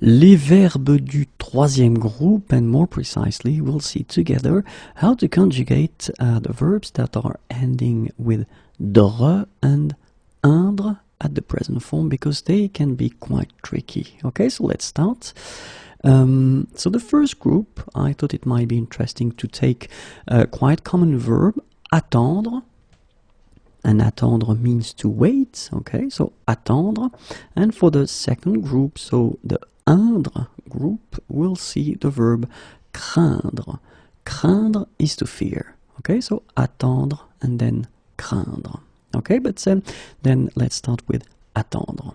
les verbes du troisième groupe, and more precisely, we'll see together how to conjugate the verbs that are ending with DRE and INDRE at the present form, because they can be quite tricky. Okay, so let's start. So the first group, I thought it might be interesting to take a quite common verb, attendre. And attendre means to wait, okay, so attendre. And for the second group, so the INDRE group, we'll see the verb craindre. Craindre is to fear, okay, so attendre and then craindre. Okay, but then let's start with attendre.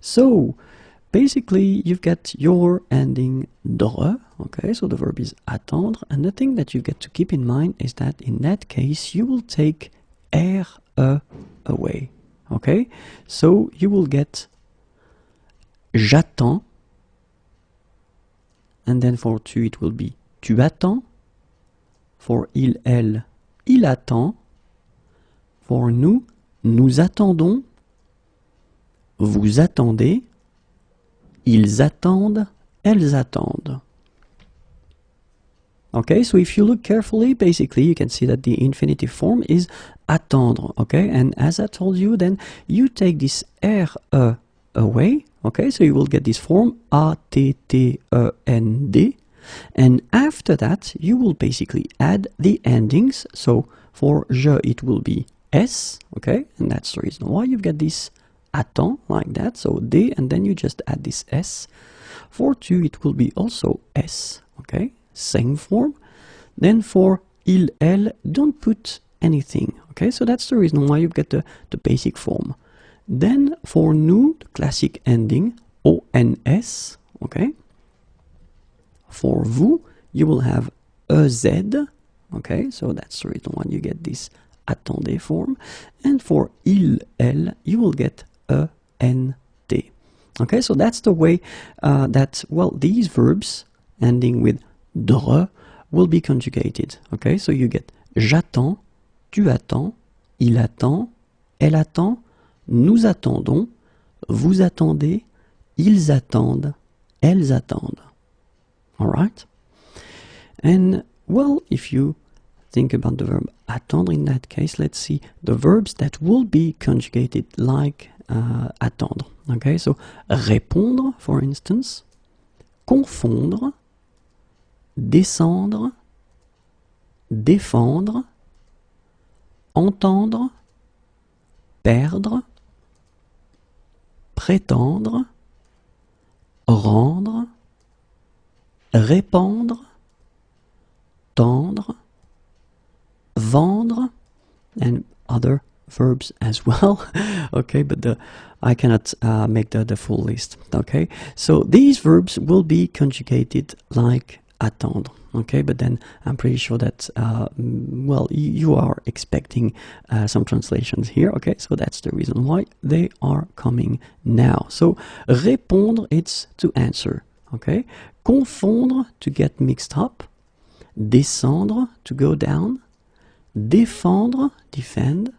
So basically you've got your ending DRE, okay, so the verb is attendre, and the thing that you get to keep in mind is that in that case you will take RE away, okay, so you will get j'attends, and then for tu it will be tu attends, for il, elle, il attend, for nous, nous attendons, vous attendez, ils attendent, elles attendent. Okay, so if you look carefully, basically you can see that the infinitive form is attendre, okay, and as I told you, then you take this RE away, okay, so you will get this form ATTEND, and after that you will basically add the endings, so for je it will be S, okay, and that's the reason why you've got this attend like that, so D, and then you just add this S. For tu it will be also S, okay, same form. Then for il, elle, don't put anything, okay, so that's the reason why you've got the basic form. Then for nous, the classic ending ONS, okay. For vous, you will have EZ, okay, so that's the reason why you get this attendez form. And for il, elle, you will get ENT. Okay, so that's the way that, well, these verbs ending with DRE will be conjugated. Okay, so you get j'attends, tu attends, il attend, elle attend, nous attendons, vous attendez, ils attendent, elles attendent. All right? And, well, if you think about the verb attendre in that case, let's see the verbs that will be conjugated like attendre. Okay, so répondre, for instance, confondre, descendre, défendre, entendre, perdre, prétendre, rendre, répandre, tendre, vendre, and other verbs as well. Okay, but I cannot make the full list. Okay, so these verbs will be conjugated like attendre. Okay, but then I'm pretty sure that well, you are expecting some translations here. Okay, so that's the reason why they are coming now. So répondre, it's to answer. Okay, confondre, to get mixed up, descendre, to go down, défendre, defend,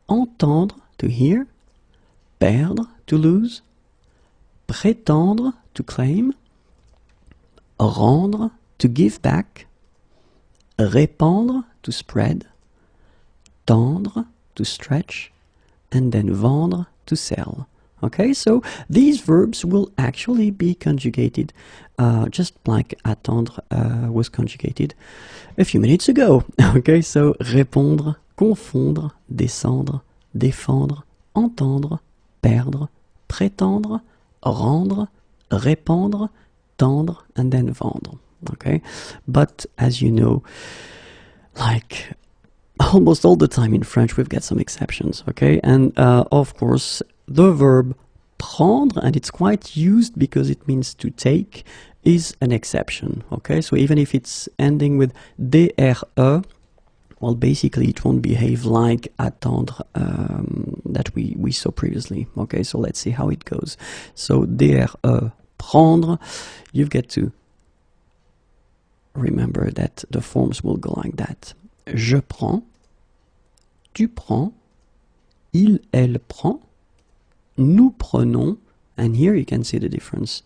entendre, to hear, perdre, to lose, prétendre, to claim, rendre, to give back, répandre, to spread, tendre, to stretch, and then vendre, to sell. Okay, so these verbs will actually be conjugated just like attendre was conjugated a few minutes ago. Okay, so répondre, confondre, descendre, défendre, entendre, perdre, prétendre, rendre, répandre, tendre, and then vendre. Okay, but as you know, like almost all the time in French, we've got some exceptions. Okay, and of course, the verb prendre, and it's quite used because it means to take, is an exception. Okay, so even if it's ending with DRE, well, basically it won't behave like attendre that we saw previously. Okay, so let's see how it goes. So DRE, prendre, you've got to remember that the forms will go like that. Je prends, tu prends, il, elle prend, nous prenons, and here you can see the difference.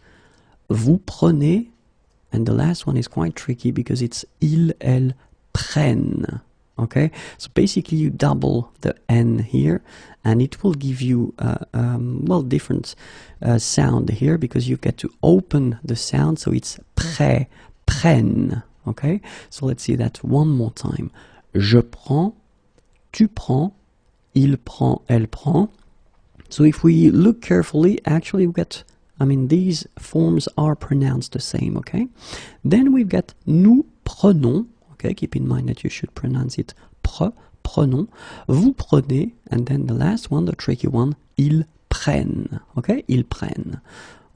vous prenez, and the last one is quite tricky because it's ils, elles prennent. Okay, so basically you double the N here, and it will give you well, different sound here because you get to open the sound, so it's prêt, prennent. Okay, so let's see that one more time. Je prends, tu prends, il prend, elle prend. So if we look carefully, actually we get, I mean, these forms are pronounced the same, okay? Then we've got nous prenons, okay? Keep in mind that you should pronounce it prenons. Vous prenez, and then the last one, the tricky one, ils prennent, okay? Ils prennent.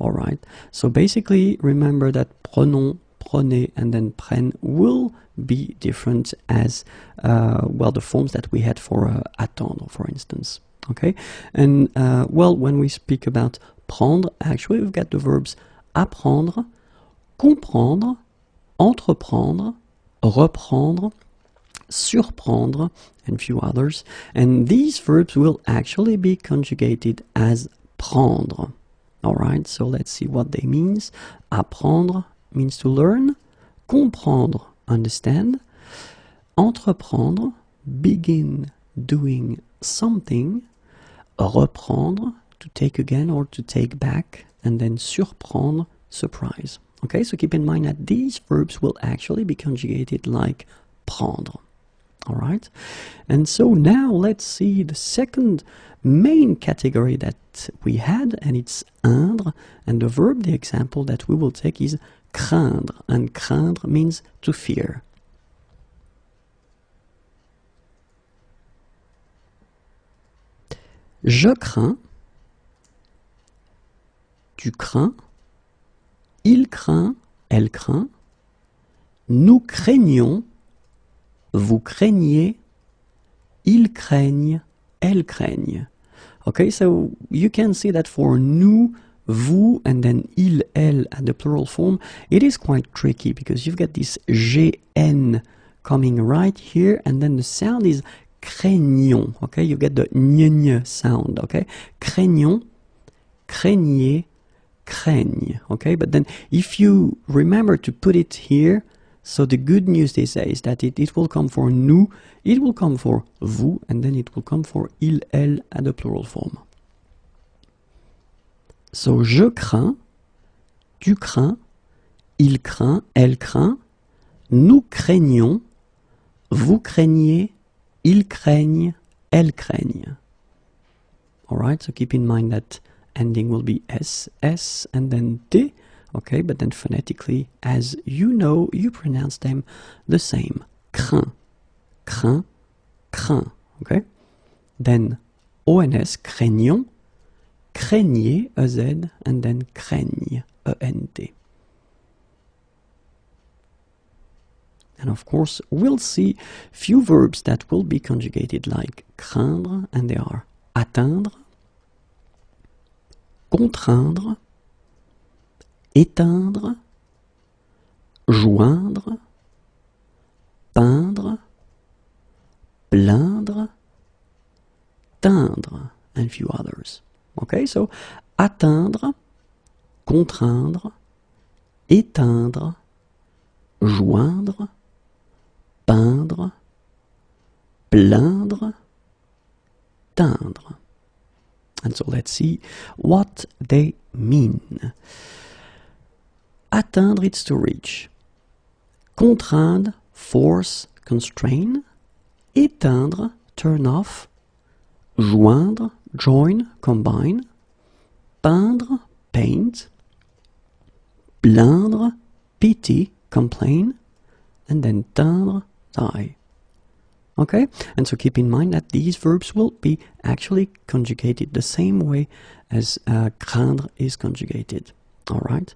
All right. So basically, remember that prenons, prenez, and then prennent will be different as, well, the forms that we had for attendre, for instance. Okay, and well, when we speak about prendre, actually we've got the verbs apprendre, comprendre, entreprendre, reprendre, surprendre, and a few others. And these verbs will actually be conjugated as prendre. All right, so let's see what they means. Apprendre means to learn, comprendre, understand, entreprendre, begin doing something, reprendre, to take again or to take back, and then surprendre, surprise. Okay, so keep in mind that these verbs will actually be conjugated like prendre. All right, and so now let's see the second main category that we had, and it's INDRE, and the verb, the example that we will take is craindre, and craindre means to fear. Je crains, tu crains, il craint, elle craint, nous craignons, vous craignez, ils craignent, elles craignent. Okay, so you can see that for nous, vous, and then il, elle at the plural form, it is quite tricky because you've got this GN coming right here, and then the sound is craignons, okay? You get the ñ sound, okay? Craignons, craignez, craignent, okay? But then if you remember to put it here, so the good news they say is that it will come for nous, it will come for vous, and then it will come for il, elle at the plural form. So je crains, tu crains, il craint, elle craint, nous craignons, vous craignez, ils craignent, elles craignent. All right, so keep in mind that ending will be S, S, and then D. Okay, but then phonetically, as you know, you pronounce them the same. Craint, craint, craint. Okay? Then ONS, craignons, craignez, EZ, and then craignent, ENT. And of course, we'll see few verbs that will be conjugated like craindre, and they are atteindre, contraindre, éteindre, joindre, peindre, plaindre, teindre, and few others. Okay, so atteindre, contraindre, éteindre, joindre, peindre, plaindre, teindre. And so let's see what they mean. Atteindre, it's to reach. Contraindre, force, constrain. Éteindre, turn off. Joindre, join, combine. Peindre, paint. Plaindre, pity, complain. And then teindre, die. Okay, and so keep in mind that these verbs will be actually conjugated the same way as craindre is conjugated. All right,